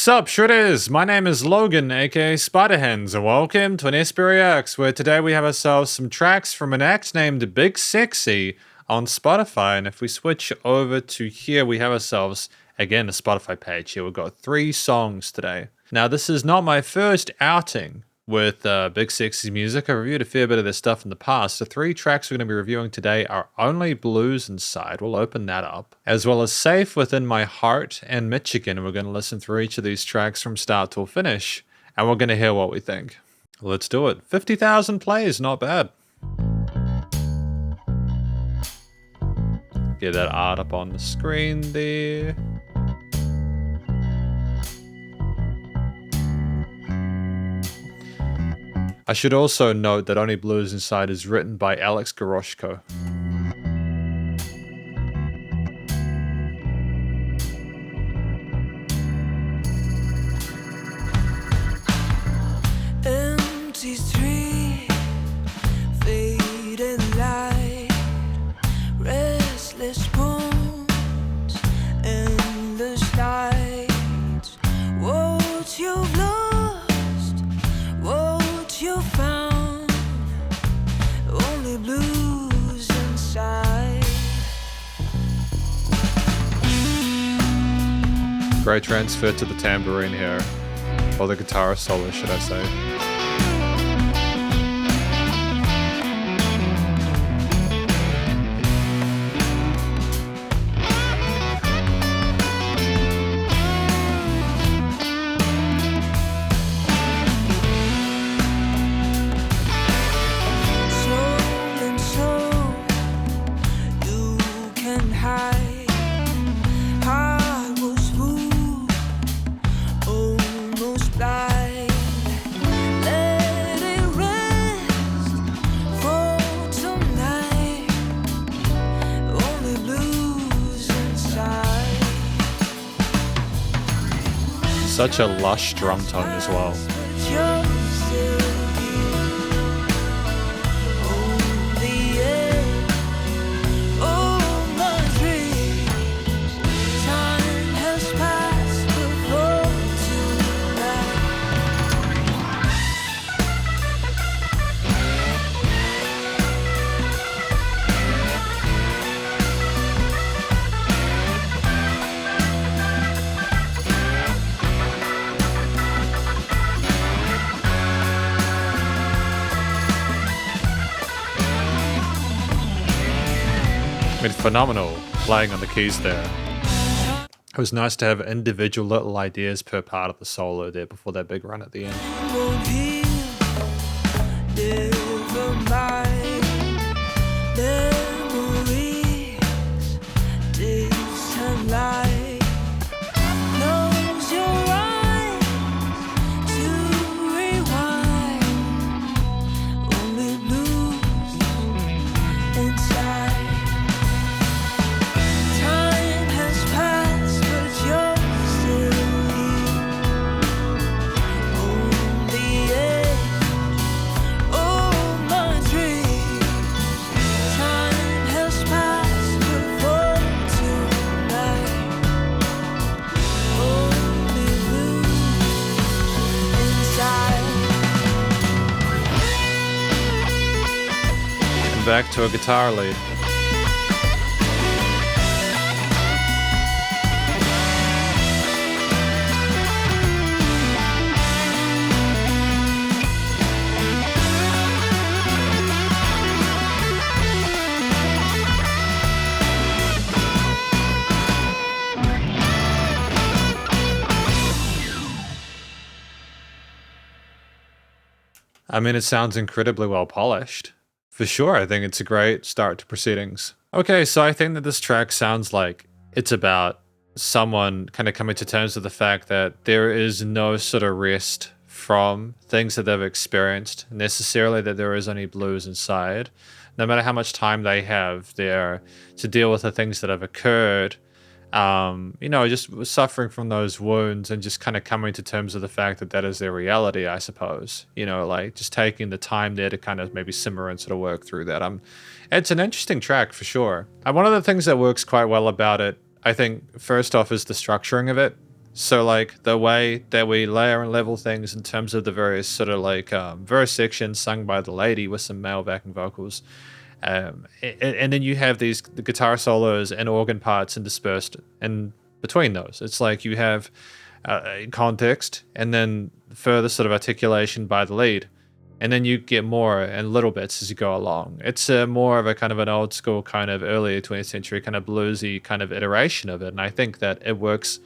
Sup Shredders, my name is Logan aka Spiderhands and welcome to an SBReacts where today we have ourselves some tracks from an act named Big Sexy on Spotify, and if we switch over to here we have ourselves again a Spotify page here. We've got 3 songs today. Now this is not my first outing with Big Sexy music. I've reviewed a fair bit of their stuff in the past. The 3 tracks we're going to be reviewing today are Only Blues Inside. We'll open that up. As well as Safe Within My Heart and Michigan. And we're going to listen through each of these tracks from start till finish. And we're going to hear what we think. Let's do it. 50,000 plays, not bad. Get that art up on the screen there. I should also note that Only Blues Inside is written by Alex Goroshko. Empty street, fading light, restless bones, endless nights. What you've lost, what you found, only blues inside. Great transfer to the tambourine here, or the guitar solo, should I say. Such a lush drum tone as well. Phenomenal playing on the keys there. It was nice to have individual little ideas per part of the solo there before that big run at the end. Back to a guitar lead. I mean, it sounds incredibly well polished. For sure, I think it's a great start to proceedings. Okay, so I think that this track sounds like it's about someone kind of coming to terms with the fact that there is no sort of rest from things that they've experienced, necessarily that there is only blues inside. No matter how much time they have there to deal with the things that have occurred, just suffering from those wounds and just kind of coming to terms with the fact that that is their reality, I suppose. Like just taking the time there to kind of maybe simmer and sort of work through that. It's an interesting track for sure. And one of the things that works quite well about it, I think, first off, is the structuring of it. So like the way that we layer and level things in terms of the various sort of like verse sections sung by the lady with some male backing vocals, and then you have the guitar solos and organ parts interspersed in between those. It's like you have context and then further sort of articulation by the lead, and then you get more in little bits as you go along. It's more of a kind of an old school kind of early 20th century kind of bluesy kind of iteration of it, and I think that it works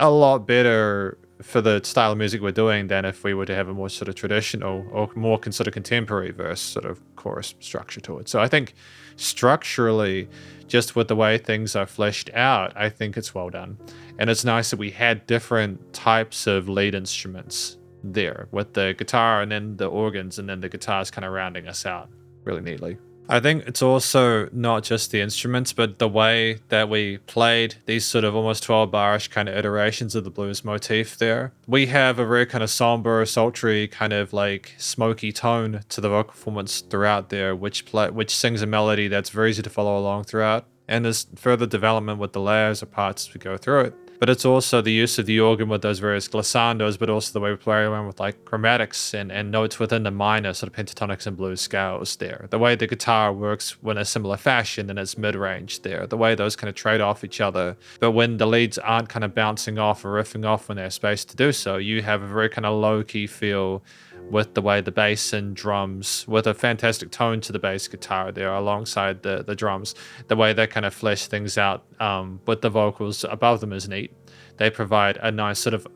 a lot better for the style of music we're doing than if we were to have a more sort of traditional or more sort of contemporary verse sort of chorus structure to it. So I think structurally, just with the way things are fleshed out, I think it's well done. And it's nice that we had different types of lead instruments there with the guitar and then the organs and then the guitars kind of rounding us out really neatly. I think it's also not just the instruments, but the way that we played these sort of almost 12-bar-ish kind of iterations of the blues motif there. We have a very kind of somber, sultry, kind of like smoky tone to the vocal performance throughout there, which sings a melody that's very easy to follow along throughout. And there's further development with the layers of parts as we go through it. But it's also the use of the organ with those various glissandos, but also the way we play around with like chromatics and notes within the minor sort of pentatonics and blues scales there. The way the guitar works in a similar fashion in its mid-range there. The way those kind of trade off each other. But when the leads aren't kind of bouncing off or riffing off when there's space to do so, you have a very kind of low-key feel with the way the bass and drums, with a fantastic tone to the bass guitar there alongside the drums. The way they kind of flesh things out with the vocals above them is neat. They provide a nice sort of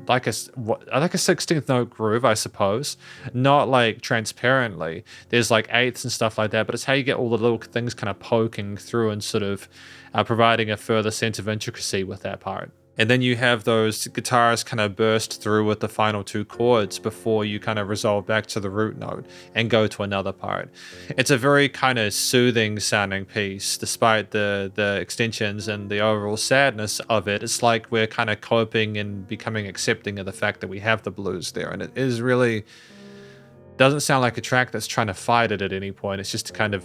like a 16th note groove, I suppose. Not like transparently. There's like eighths and stuff like that, but it's how you get all the little things kind of poking through and sort of providing a further sense of intricacy with that part. And then you have those guitars kind of burst through with the final two chords before you kind of resolve back to the root note and go to another part. It's a very kind of soothing sounding piece, despite the extensions and the overall sadness of it. It's like we're kind of coping and becoming accepting of the fact that we have the blues there. And it is really doesn't sound like a track that's trying to fight it at any point. It's just kind of,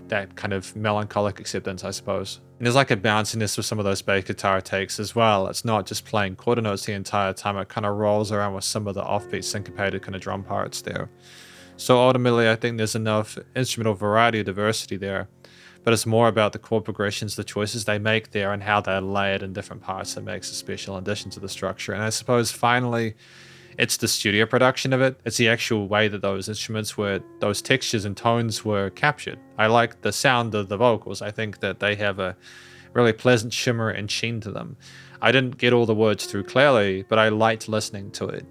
that kind of melancholic acceptance, I suppose. And there's like a bounciness with some of those bass guitar takes as well. It's not just playing quarter notes the entire time. It kind of rolls around with some of the offbeat syncopated kind of drum parts there. So ultimately, I think there's enough instrumental variety or diversity there. But it's more about the chord progressions, the choices they make there, and how they're layered in different parts that makes a special addition to the structure. And I suppose finally, it's the studio production of it. It's the actual way that those those textures and tones were captured. I like the sound of the vocals. I think that they have a really pleasant shimmer and sheen to them. I didn't get all the words through clearly, but I liked listening to it.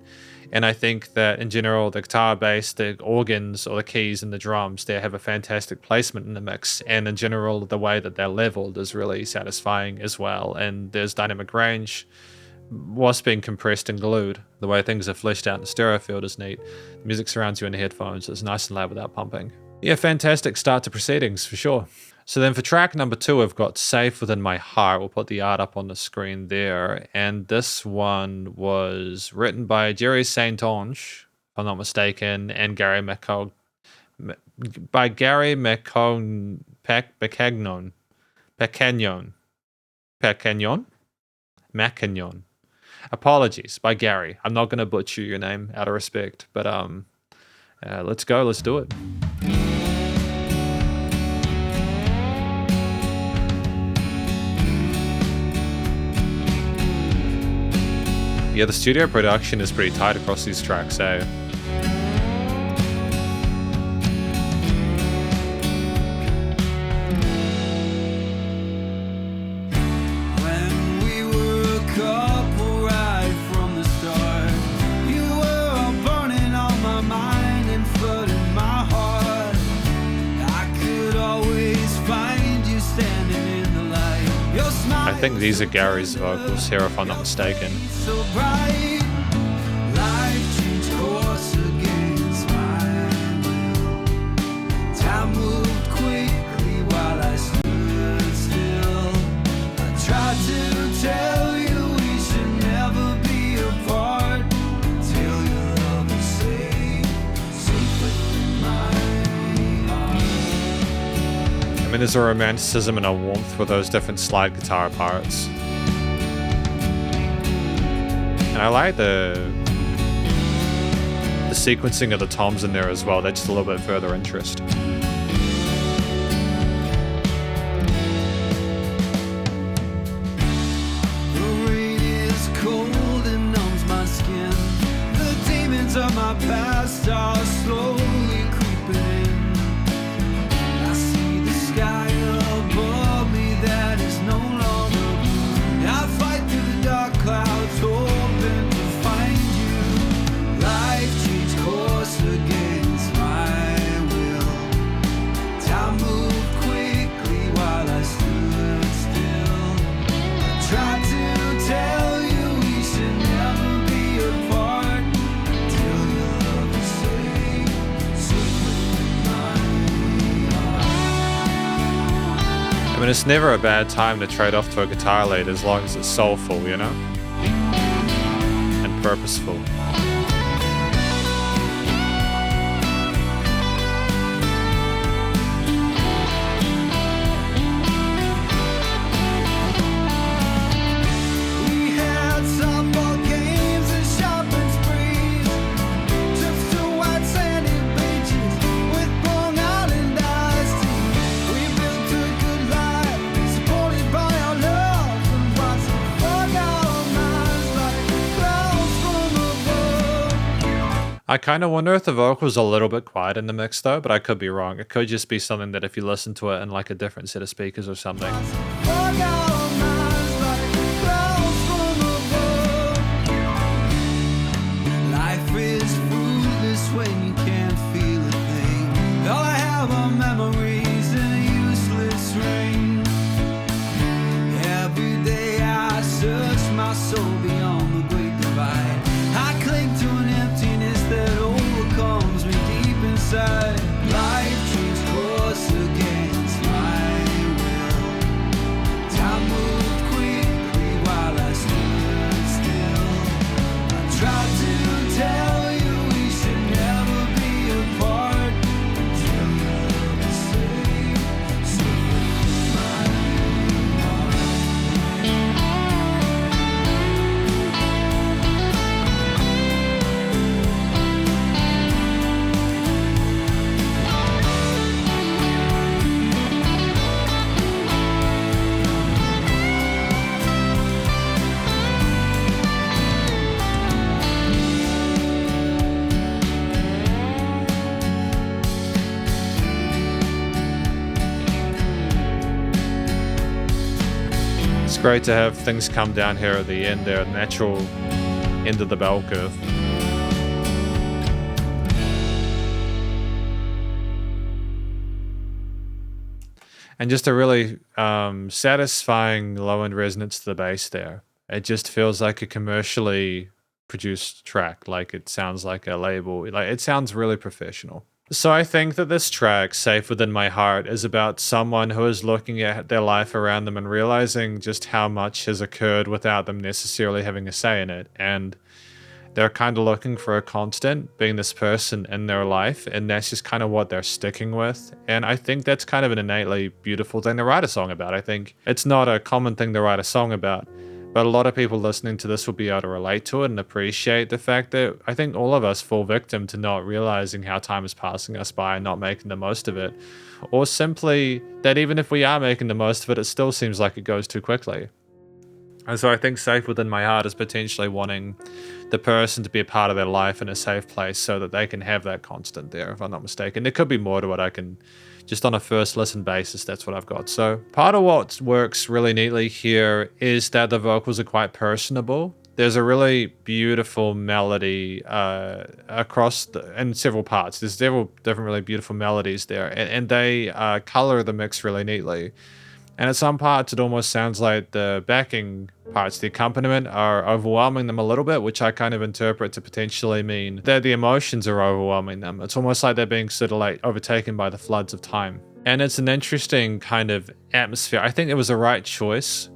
And I think that in general, the guitar, bass, the organs or the keys and the drums, they have a fantastic placement in the mix. And in general, the way that they're leveled is really satisfying as well. And there's dynamic range. Whilst being compressed and glued, the way things are fleshed out in the stereo field is neat. The music surrounds you in the headphones. It's nice and loud without pumping. Yeah, fantastic start to proceedings for sure. So then for track number 2, I've got Safe Within My Heart. We'll put the art up on the screen there. And this one was written by Jerry Saint-Onge, if I'm not mistaken, and Gary McCagnon. Macagnon. Apologies, by Gary. I'm not going to butcher your name out of respect, but let's go. Let's do it. Yeah, the studio production is pretty tight across these tracks, eh? I think these are Gary's vocals here, if I'm not mistaken. I mean, there's a romanticism and a warmth with those different slide guitar parts. And I like the sequencing of the toms in there as well. That's just a little bit further interest. Of my past are slowly creeping in. I see the sky above me that is no longer blue. I fight through the dark clouds, hoping to find you. Life changed course against my will. Time moved quickly while I stood still. I tried to tell you we should never be apart. I mean, it's never a bad time to trade off to a guitar lead as long as it's soulful, you know? And purposeful. I kind of wonder if the vocal's a little bit quiet in the mix though, but I could be wrong. It could just be something that if you listen to it in like a different set of speakers or something. Life is fruitless when you can't feel a thing. All I have are memories and a useless ring. Every day I search my soul beyond the great divide. I cling to an emptiness that overcomes me deep inside. Life changed course against my will. Time moved quickly while I stood still. I tried to tell you we should never be apart until you look the same. So my heart. It's great to have things come down here at the end there, natural end of the bell curve. And just a really satisfying low-end resonance to the bass there. It just feels like a commercially produced track, like it sounds like a label, like it sounds really professional. So I think that this track, Safe Within My Heart, is about someone who is looking at their life around them and realizing just how much has occurred without them necessarily having a say in it. And they're kind of looking for a constant, being this person in their life, and that's just kind of what they're sticking with. And I think that's kind of an innately beautiful thing to write a song about. I think it's not a common thing to write a song about, but a lot of people listening to this will be able to relate to it and appreciate the fact that I think all of us fall victim to not realizing how time is passing us by and not making the most of it. Or simply that even if we are making the most of it, it still seems like it goes too quickly. And so I think Safe Within My Heart is potentially wanting the person to be a part of their life in a safe place so that they can have that constant there, if I'm not mistaken. There could be more to it. I can, just on a first listen basis, that's what I've got. So part of what works really neatly here is that the vocals are quite personable. There's a really beautiful melody in several parts. There's several different really beautiful melodies there, and they color the mix really neatly. And at some parts, it almost sounds like the backing parts, the accompaniment, are overwhelming them a little bit, which I kind of interpret to potentially mean that the emotions are overwhelming them. It's almost like they're being sort of like overtaken by the floods of time. And it's an interesting kind of atmosphere. I think it was the right choice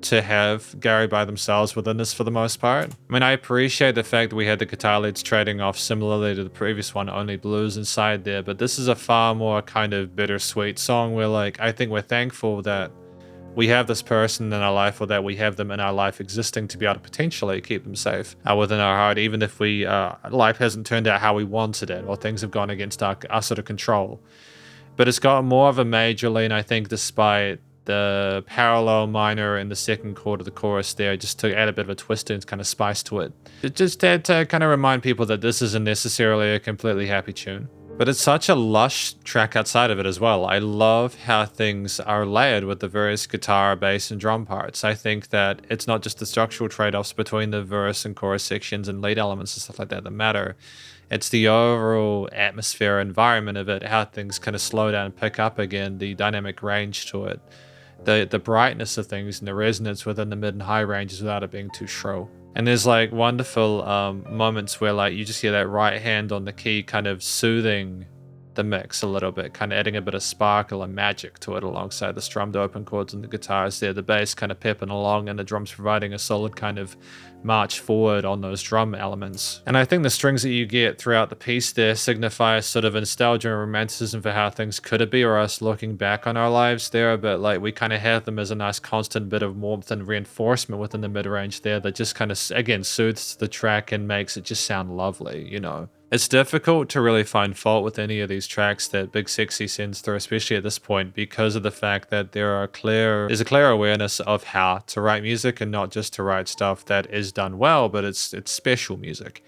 to have Gary by themselves within this for the most part. I mean, I appreciate the fact that we had the guitar leads trading off similarly to the previous one, only blues inside there, but this is a far more kind of bittersweet song where, like, I think we're thankful that we have this person in our life, or that we have them in our life existing to be able to potentially keep them safe within our heart, even if life hasn't turned out how we wanted it, or things have gone against our sort of control. But it's got more of a major lean, I think, despite the parallel minor in the second chord of the chorus there, just to add a bit of a twist and kind of spice to it. It just had to kind of remind people that this isn't necessarily a completely happy tune. But it's such a lush track outside of it as well. I love how things are layered with the various guitar, bass, and drum parts. I think that it's not just the structural trade-offs between the verse and chorus sections and lead elements and stuff like that that matter. It's the overall atmosphere, environment of it, how things kind of slow down and pick up again, the dynamic range to it, the brightness of things, and the resonance within the mid and high ranges without it being too shrill. And there's like wonderful moments where like you just hear that right hand on the key kind of soothing the mix a little bit, kind of adding a bit of sparkle and magic to it alongside the strummed open chords and the guitars there, the bass kind of pepping along, and the drums providing a solid kind of march forward on those drum elements. And I think the strings that you get throughout the piece there signify a sort of nostalgia and romanticism for how things could have been, or us looking back on our lives there, but like we kind of have them as a nice constant bit of warmth and reinforcement within the mid-range there that just kind of, again, soothes the track and makes it just sound lovely, you know. It's difficult to really find fault with any of these tracks that Big Sexy sends through, especially at this point, because of the fact that there's a clear awareness of how to write music, and not just to write stuff that is done well, but it's special music.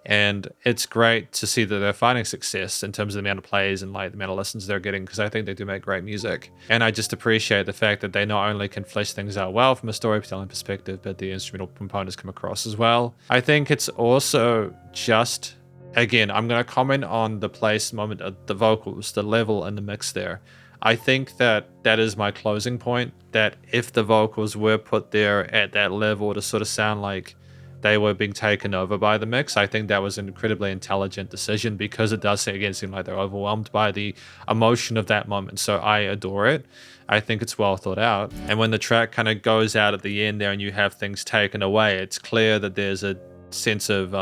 And it's great to see that they're finding success in terms of the amount of plays and like the amount of listens they're getting, because I think they do make great music. And I just appreciate the fact that they not only can flesh things out well from a storytelling perspective, but the instrumental components come across as well. I think it's also just... Again, I'm going to comment on the place moment of the vocals, the level and the mix there. I think that is my closing point, that if the vocals were put there at that level to sort of sound like they were being taken over by the mix, I think that was an incredibly intelligent decision, because it does, again, seem like they're overwhelmed by the emotion of that moment. So I adore it. I think it's well thought out. And when the track kind of goes out at the end there and you have things taken away, it's clear that there's a sense of...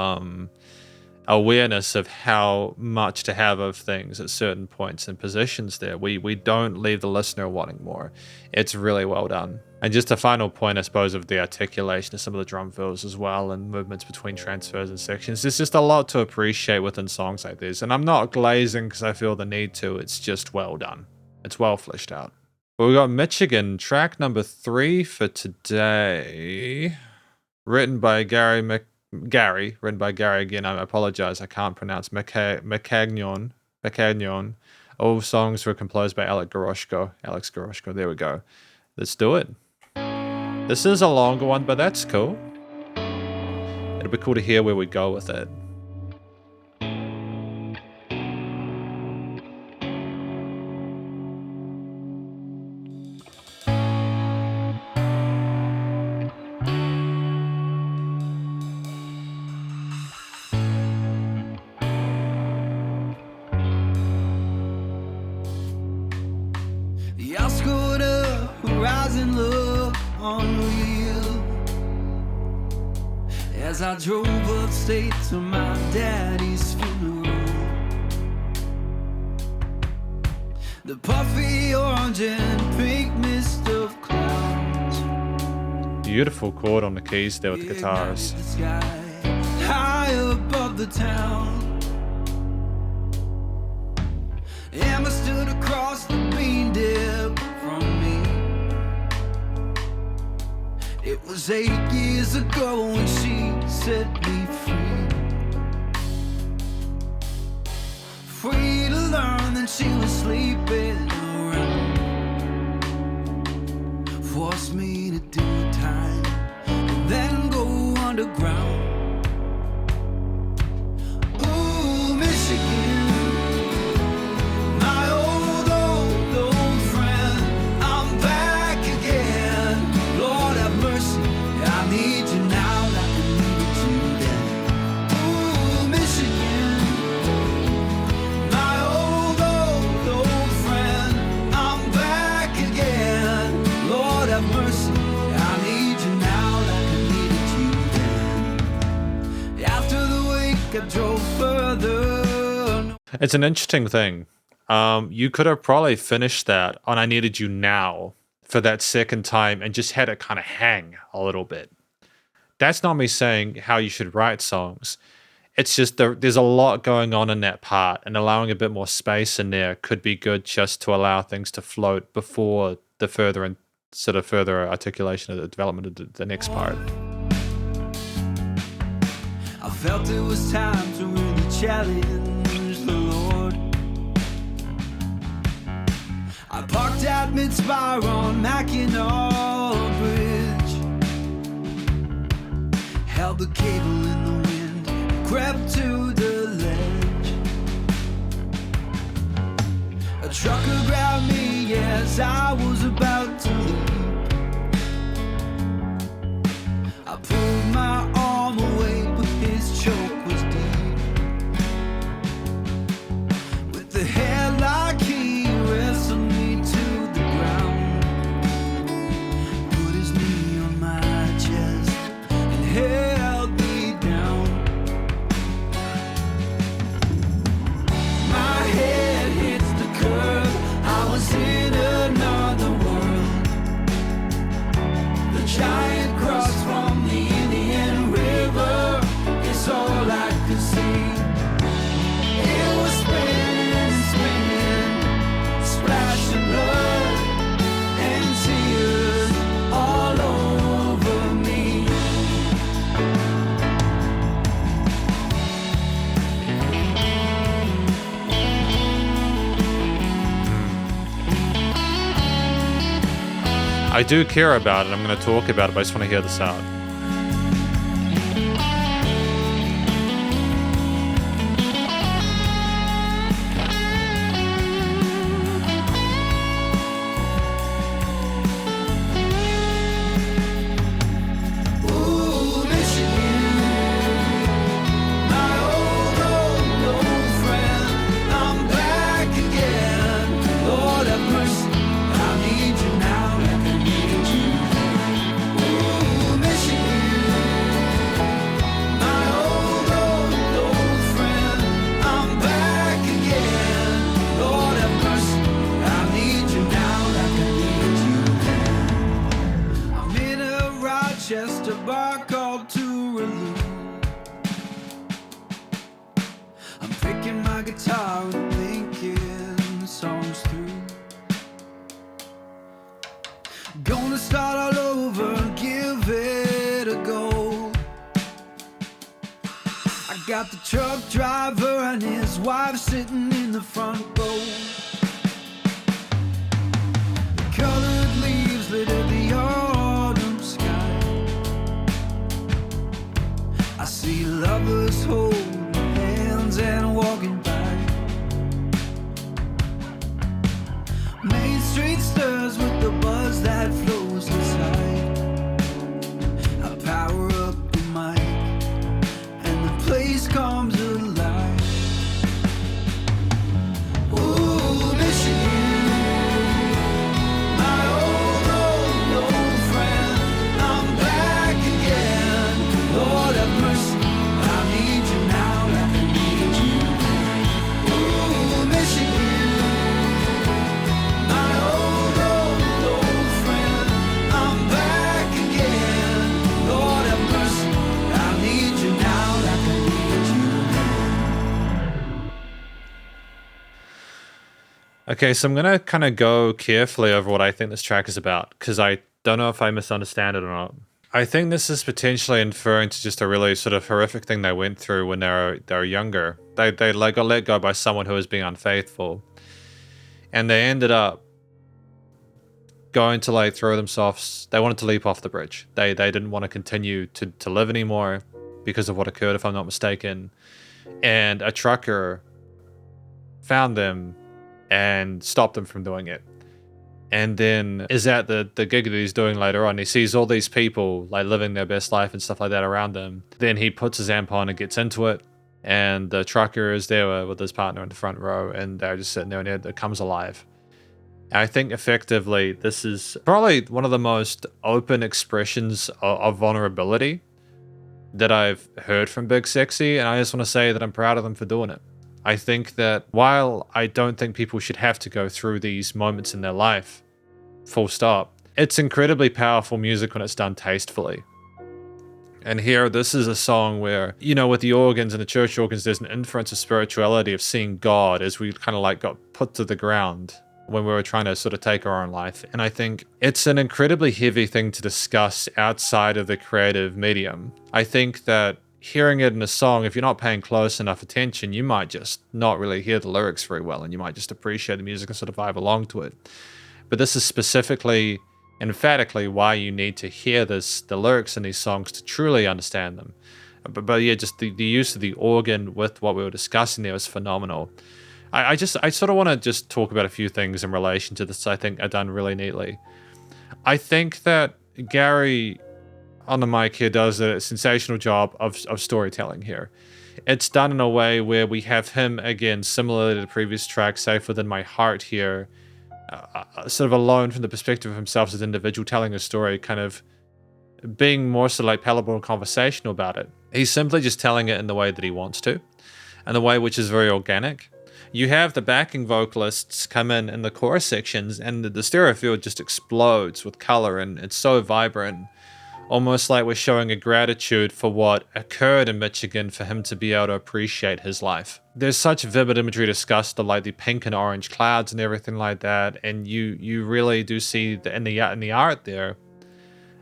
awareness of how much to have of things at certain points and positions there. We don't leave the listener wanting more. It's really well done. And just a final point, I suppose, of the articulation of some of the drum fills as well, and movements between transfers and sections. There's just a lot to appreciate within songs like this. And I'm not glazing because I feel the need to. It's just well done. It's well fleshed out. But we got Michigan, track number 3 for today. Written by Gary, written by Gary again. I apologize, I can't pronounce Macagnon. All songs were composed by Alex Goroshko. There we go. Let's do it. This is a longer one, but that's cool. It'll be cool to hear where we go with it. The Oscar rising love unreal. As I drove upstate to my daddy's funeral, the puffy orange and pink mist of clouds. Beautiful chord on the keys there with the guitars. The sky, high above the town. Emma stood across the bean dip from me. It was 8 years ago when she set me free. Free to learn that she was sleeping around. Forced me to do time and then go underground. Ooh, Michigan. It's an interesting thing. You could have probably finished that on I Needed You Now for that second time and just had it kind of hang a little bit. That's not me saying how you should write songs. It's just there's a lot going on in that part, and allowing a bit more space in there could be good just to allow things to float before the further and sort of further articulation of the development of the next part. I felt it was time to really challenge the Lord. I parked at mid-spire on Mackinac Bridge, held the cable in the wind, crept to the ledge. A trucker grabbed me as I was about to leap. I pulled my arm away, but his choke was deep. With the headlock, he wrestled me to the ground, put his knee on my chest and held me down. My head hits the curb, I was in another world. The giant cross from the Indian River is all I could see. It was spinning, spinning, splashing blood and tears all over me. I do care about it. I'm going to talk about it, but I just want to hear this out. Ooh, Michigan, my old friend, I'm back again. Lord have mercy, I need you now like I need you. Ooh, Michigan, my old friend, I'm back again. Lord have mercy, I need you now like I need you. I'm in a Rochester bar called Touraloo. I'm picking my guitar and thinking the song's through. Gonna start all over and give it a go. I got the truck driver and his wife sitting in the front row. The colored leaves litter the autumn sky. I see lovers holding hands and walking by. Main Street stirs with the buzz that flows inside. I power up the mic and the place comes alive. Ooh, Michigan, my old friend, I'm back again. Lord have mercy, I need you now like I need you. Ooh, Michigan, my old friend, I'm back again. Lord have mercy, I need you now like I need you. Okay, so I'm going to kind of go carefully over what I think this track is about, because I don't know if I misunderstand it or not. I think this is potentially inferring to just a really sort of horrific thing they went through when they were younger. They got let go by someone who was being unfaithful, and they ended up going to like throw themselves. They wanted to leap off the bridge. They didn't want to continue to live anymore because of what occurred, if I'm not mistaken. And a trucker found them and stopped them from doing it. And then is at the gig that he's doing later on. He sees all these people like living their best life and stuff like that around him. Then he puts his amp on and gets into it. And the trucker is there with his partner in the front row, and they're just sitting there, and it comes alive. And I think effectively this is probably one of the most open expressions of vulnerability that I've heard from Big Sexy, and I just want to say that I'm proud of them for doing it. I think that while I don't think people should have to go through these moments in their life, full stop, It's incredibly powerful music when it's done tastefully. And here, this is a song where, you know, with the organs and the church organs, there's an inference of spirituality, of seeing God as we kind of like got put to the ground when we were trying to sort of take our own life. And I think it's an incredibly heavy thing to discuss outside of the creative medium. I think that hearing it in a song, if you're not paying close enough attention, you might just not really hear the lyrics very well, and you might just appreciate the music and sort of vibe along to it. But this is specifically, emphatically, why you need to hear the lyrics in these songs to truly understand them. But yeah, just the use of the organ with what we were discussing there was phenomenal. I sort of want to just talk about a few things in relation to this I think are done really neatly. I think that Gary on the mic here does a sensational job of storytelling here. It's done in a way where we have him, again, similar to the previous track, Safe Within My Heart here, sort of alone from the perspective of himself as an individual telling a story, kind of being more sort of like palatable and conversational about it. He's simply just telling it in the way that he wants to, and the way which is very organic. You have the backing vocalists come in the chorus sections, and the stereo field just explodes with color, and it's so vibrant, almost like we're showing a gratitude for what occurred in Michigan for him to be able to appreciate his life. There's such vivid imagery discussed of like the pink and orange clouds and everything like that, and you really do see in the art there,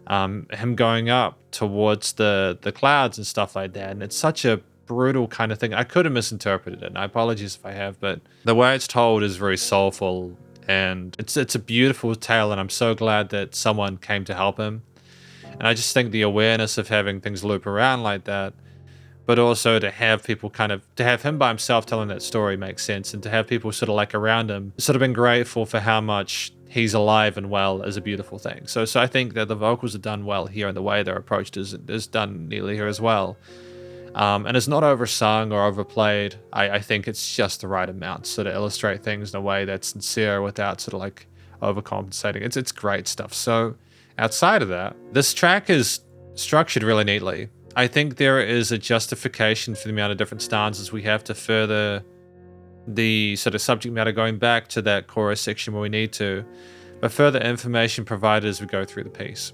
him going up towards the clouds and stuff like that, and it's such a brutal kind of thing. I could have misinterpreted it, and I apologize if I have, but the way it's told is very soulful, and it's a beautiful tale, and I'm so glad that someone came to help him. And I just think the awareness of having things loop around like that, but also to have people to have him by himself telling that story makes sense, and to have people sort of like around him sort of been grateful for how much he's alive and well is a beautiful thing. So I think that the vocals are done well here, and the way they're approached is done neatly here as well. And it's not oversung or overplayed. I think it's just the right amount, sort of illustrate things in a way that's sincere without sort of like overcompensating. It's great stuff. So outside of that, this track is structured really neatly. I think there is a justification for the amount of different stanzas we have to further the sort of subject matter, going back to that chorus section where we need to, but further information provided as we go through the piece.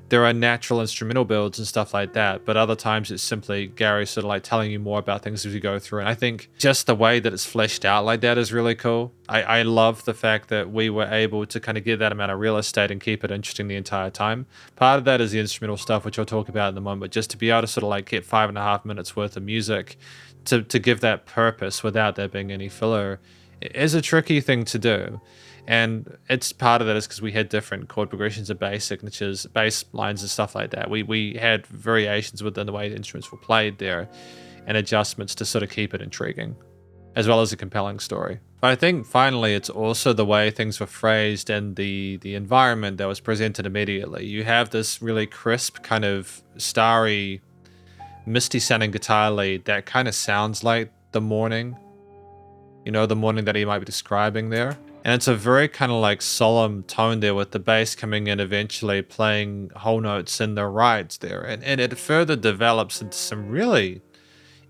There are natural instrumental builds and stuff like that, but other times it's simply Gary sort of like telling you more about things as we go through. And I think just the way that it's fleshed out like that is really cool. I love the fact that we were able to kind of get that amount of real estate and keep it interesting the entire time. Part of that is the instrumental stuff, which I'll talk about in a moment, but just to be able to sort of like get 5.5 minutes worth of music to give that purpose without there being any filler is a tricky thing to do. And it's part of that is because we had different chord progressions of bass signatures, bass lines and stuff like that. We had variations within the way the instruments were played there, and adjustments to sort of keep it intriguing, as well as a compelling story. But I think finally it's also the way things were phrased and the environment that was presented immediately. You have this really crisp, kind of starry, misty sounding guitar lead that kind of sounds like the morning, the morning that he might be describing there. And it's a very kind of like solemn tone there, with the bass coming in eventually playing whole notes in the rides there. And it further develops into some really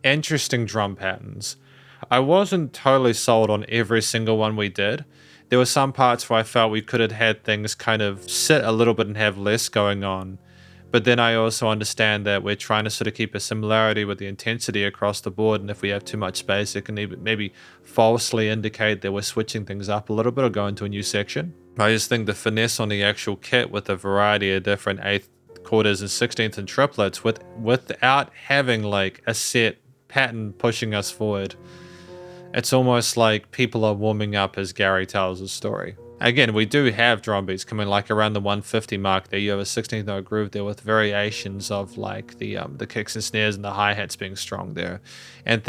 interesting drum patterns. I wasn't totally sold on every single one we did. There were some parts where I felt we could have had things kind of sit a little bit and have less going on. But then I also understand that we're trying to sort of keep a similarity with the intensity across the board, and if we have too much space, it can maybe falsely indicate that we're switching things up a little bit or go into a new section. I just think the finesse on the actual kit with a variety of different 8th quarters and 16th and triplets without having like a set pattern pushing us forward. It's almost like people are warming up as Gary tells his story. Again, we do have drum beats coming like around the 150 mark there. You have a 16th note groove there with variations of like the kicks and snares and the hi-hats being strong there. And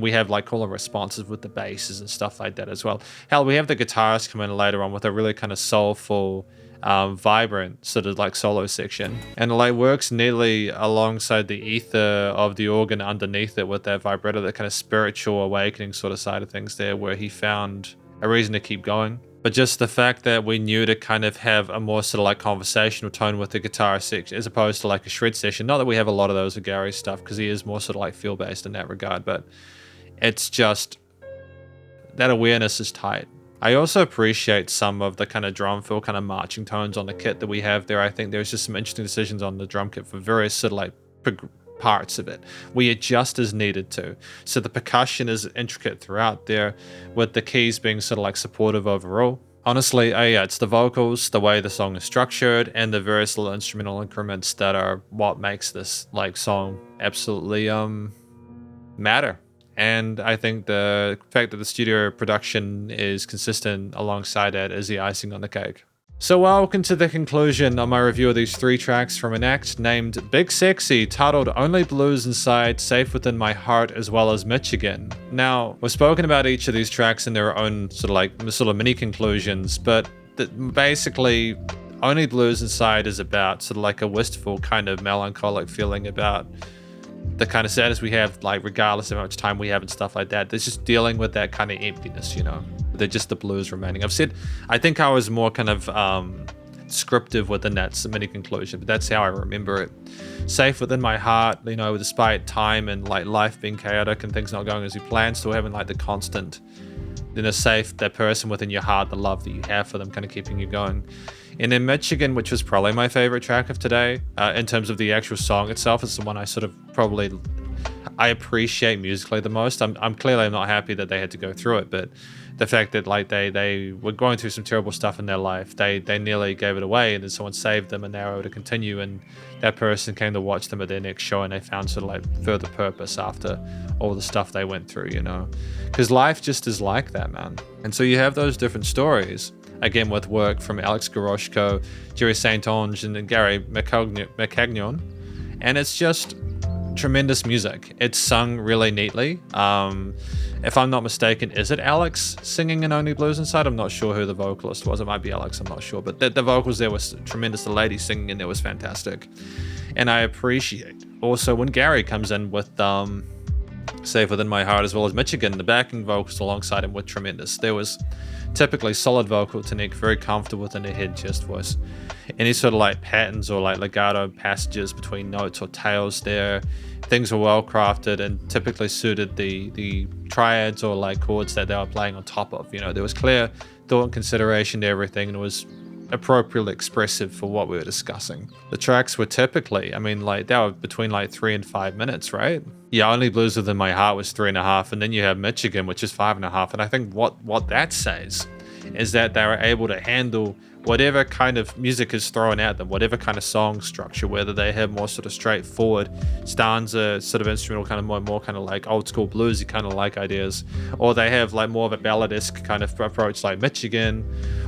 we have like cooler responses with the basses and stuff like that as well. Hell, we have the guitars come in later on with a really kind of soulful, vibrant sort of like solo section. And it like works neatly alongside the ether of the organ underneath it with that vibrato, that kind of spiritual awakening sort of side of things there, where he found a reason to keep going. But just the fact that we knew to kind of have a more sort of like conversational tone with the guitar section as opposed to like a shred session. Not that we have a lot of those with Gary's stuff, because he is more sort of like feel-based in that regard, but it's just that awareness is tight. I also appreciate some of the kind of drum fill, kind of marching tones on the kit that we have there. I think there's just some interesting decisions on the drum kit for various sort of like parts of it. We adjust as needed to. So the percussion is intricate throughout there, with the keys being sort of like supportive overall. Honestly, yeah, it's the vocals, the way the song is structured, and the various little instrumental increments that are what makes this like song absolutely matter. And I think the fact that the studio production is consistent alongside that is the icing on the cake. So welcome to the conclusion of my review of these 3 tracks from an act named Big Sexy, titled Only Blues Inside, Safe Within My Heart, as well as Michigan. Now, we've spoken about each of these tracks in their own sort of mini conclusions, but basically Only Blues Inside is about sort of like a wistful kind of melancholic feeling about the kind of sadness we have, like regardless of how much time we have and stuff like that. There's just dealing with that kind of emptiness, you know. They're just the blues remaining. I think I was more kind of descriptive within that mini conclusion, but that's how I remember it. Safe within my heart, you know, despite time and like life being chaotic and things not going as you plan, still having like the constant, you know, safe, that person within your heart, the love that you have for them kind of keeping you going. And then Michigan, which was probably my favorite track of today, in terms of the actual song itself, is the one I sort of I appreciate musically the most. I'm clearly not happy that they had to go through it, but the fact that like they were going through some terrible stuff in their life, they nearly gave it away, and then someone saved them and they were able to continue, and that person came to watch them at their next show, and they found sort of like further purpose after all the stuff they went through, you know, because life just is like that, man. And so you have those different stories. Again, with work from Alex Goroshko, Jerry St. Onge, and Gary McCagnon. And it's just tremendous music. It's sung really neatly. If I'm not mistaken, is it Alex singing in Only Blues Inside? I'm not sure who the vocalist was. It might be Alex, I'm not sure. But the vocals there was tremendous. The lady singing in there was fantastic. And I appreciate also when Gary comes in with Safe Within My Heart, as well as Michigan, the backing vocals alongside him were tremendous. There was typically solid vocal technique, very comfortable within a head chest voice. Any sort of like patterns or like legato passages between notes or tails there, things were well crafted and typically suited the triads or like chords that they were playing on top of. You know, there was clear thought and consideration to everything, and it was appropriately expressive for what we were discussing. The tracks were typically, I mean, like they were between like 3 and 5 minutes, right? Yeah, Only Blues Within My Heart was 3.5, and then you have Michigan, which is 5.5. And I think what that says is that they were able to handle whatever kind of music is thrown at them, whatever kind of song structure, whether they have more sort of straightforward stanza, sort of instrumental, kind of more kind of like old school bluesy kind of like ideas, or they have like more of a balladesque kind of approach like Michigan,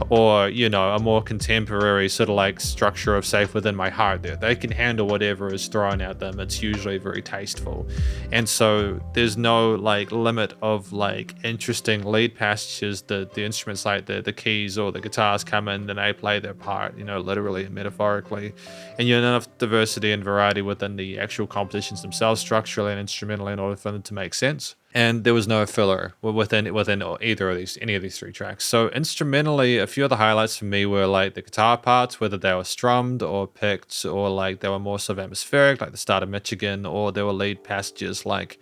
or, you know, a more contemporary sort of like structure of Safe Within My Heart there. They can handle whatever is thrown at them. It's usually very tasteful. And so there's no like limit of like interesting lead passages. The instruments like the keys or the guitars come in and they play their part, you know, literally and metaphorically, and you have enough diversity and variety within the actual compositions themselves, structurally and instrumentally, in order for them to make sense. And there was no filler within either of any of these 3 tracks. So instrumentally, a few of the highlights for me were like the guitar parts, whether they were strummed or picked, or like they were more sort of atmospheric, like the start of Michigan, or there were lead passages like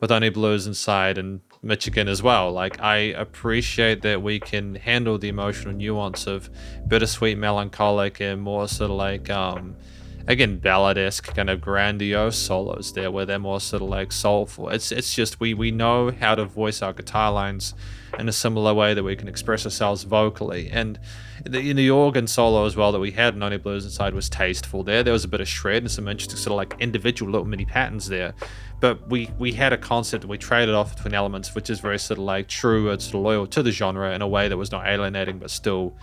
with Only Blues Inside and Michigan as well. Like, I appreciate that we can handle the emotional nuance of bittersweet, melancholic, and more sort of like again, balladesque, kind of grandiose solos there, where they're more sort of like soulful. It's just we know how to voice our guitar lines in a similar way that we can express ourselves vocally. And the organ solo as well that we had in Only Blues Inside was tasteful there. There was a bit of shred and some interesting sort of like individual little mini patterns there. But we had a concept and we traded off between elements, which is very sort of like true and sort of loyal to the genre in a way that was not alienating, but still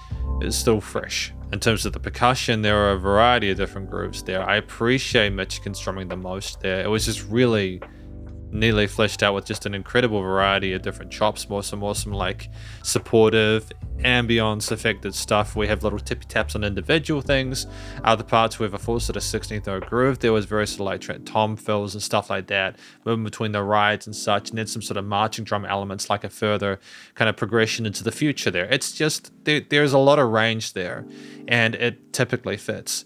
fresh. In terms of the percussion, there are a variety of different grooves there. I appreciate Michigan strumming the most there. It was just really neatly fleshed out with just an incredible variety of different chops, more some like supportive ambience affected stuff. We have little tippy taps on individual things. Other parts we have a full sort of 16th note groove. There was very sort of like tom fills and stuff like that, moving between the rides and such, and then some sort of marching drum elements, like a further kind of progression into the future there. It's just there's a lot of range there, and it typically fits.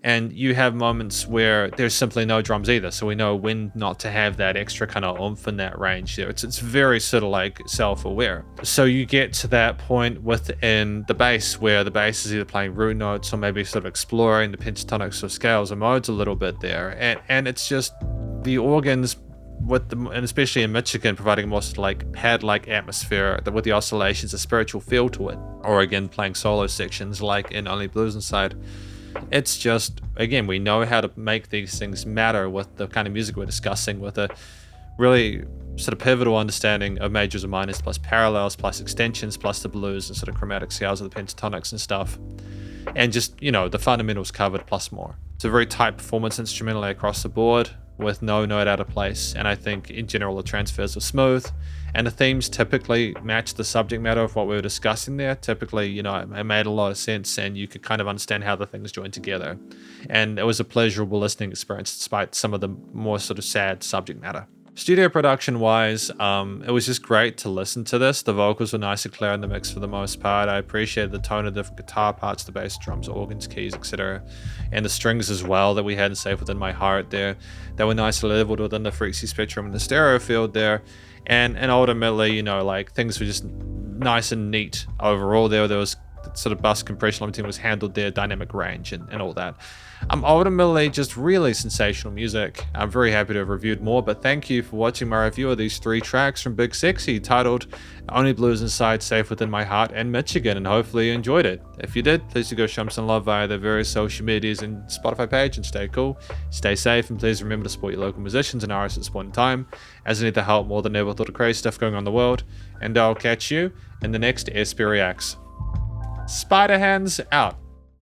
And you have moments where there's simply no drums either, so we know when not to have that extra kind of oomph in that range there. It's very sort of like self-aware. So you get to that point within the bass where the bass is either playing root notes or maybe sort of exploring the pentatonics or scales or modes a little bit there. And it's just the organs and especially in Michigan, providing a more sort of like pad-like atmosphere with the oscillations, a spiritual feel to it. Or again, playing solo sections like in Only Blues Inside. It's just, again, we know how to make these things matter with the kind of music we're discussing, with a really sort of pivotal understanding of majors and minors, plus parallels, plus extensions, plus the blues and sort of chromatic scales of the pentatonics and stuff. And just, the fundamentals covered plus more. It's a very tight performance instrumentally across the board with no note out of place. And I think in general, the transfers are smooth and the themes typically match the subject matter of what we were discussing there. Typically, it made a lot of sense and you could kind of understand how the things join together. And it was a pleasurable listening experience despite some of the more sort of sad subject matter. Studio production wise, it was just great to listen to this. The vocals were nice and clear in the mix for the most part. I appreciated the tone of the guitar parts, the bass, drums, organs, keys, etc. And the strings as well that we had in Safe Within My Heart there. They were nicely leveled within the frequency spectrum and the stereo field there. And ultimately, things were just nice and neat overall there. There was sort of bus compression limiting was handled there, dynamic range and all that. Ultimately just really sensational music. I'm very happy to have reviewed more, but thank you for watching my review of these 3 tracks from Big Sexy titled Only Blues Inside, Safe Within My Heart, and Michigan, and hopefully you enjoyed it. If you did, please do go show them some love via their various social medias and Spotify page, and stay cool, stay safe, and please remember to support your local musicians and artists at this point in time, as they need the help more than ever with all the crazy stuff going on in the world. And I'll catch you in the next SP Reacts. Spiderhands out.